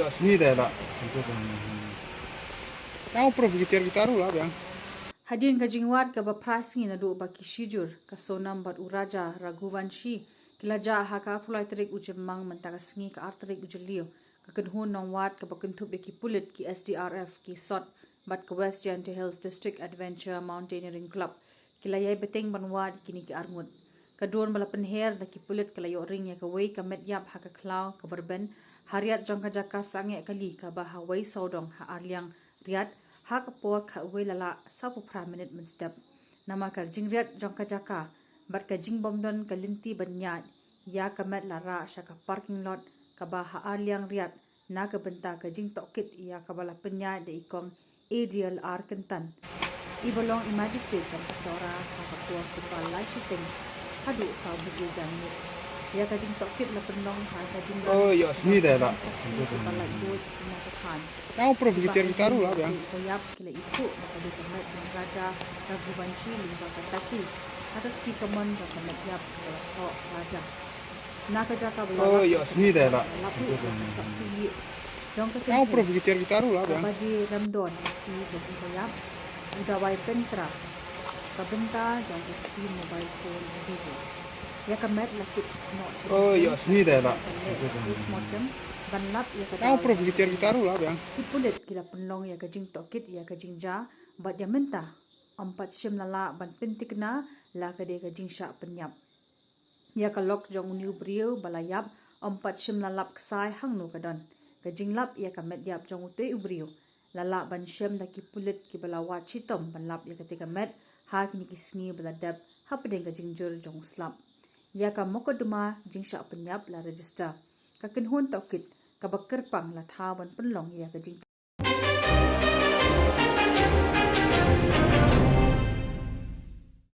ya sini deh lah. Kau prof gitar lah bang. Hadin ka jingwat ka baprasngi na do ba kishijur ka sonam bat uraja Raghuvanshi kila ja ha ka pulai terik ujemang mentaka sngi ka arterik ujelio ka kenhun nong wat ka bakentup ki pulit ki SDRF ki sot bat ka West Jante Hills District Adventure Mountaineering Club kila yai beteng banwat kini ki arngut ka don bala penher da ki pulit kala yo ring ya ka wei ka met yap ha ka klau ka berben hariat jong ka jaka sange kali ka ba ha wei saudong ha arliang riat hak po ka wei lala sapu pra minute min step nama kar jingriat jong ka jaka bat ka jing bomdon ka linti banyat ya ka met la ra sha ka parking lot ka ba ha arliang riat na ka benta ka jing tokit ya ka bala penya de ikong ADLR kentan ibolong magistrate jong ka sora ha ka po ku pa lai shiting hadu sa buje jangmu ya ka jing tokit la penong ha ka jing Oh ya sini deh lah. ka la do na ka khan Kau prof gitar lah bang. Koyap kila itu makadu kamat jeng raja Raghuvanshi limba katati atau ki kaman jeng kamat yap ko raja naka jaka Oh ya sini deh lah. lapu sakti jeng ka Kau prof gitar lah bang. baji ramdon ti jeng koyap udawai pentra kabenta jeng screen mobile phone vivo ya kamat lakit no Oh ya sini deh lah. postmortem banlap ya ka Kau prof gitar lah bang. Kipulit kila penlong ya kajing tokit ya kajing ja bat ya menta empat sim lala ban pentik na la kade kajing sya penyap ya kalok jong niu brio balayap empat sim lalap ksai hang no kadon kajing lap ya kamet yap jong ute ubrio lala ban sim da kipulit ki balawat chitom banlap ya ketika met ha kini kisngi baladap ha pedeng kajing jur jong slap ya ka mokoduma jing sya penyap la register ka kenhun tokit kabakar pang la thawan penlong ya ka jing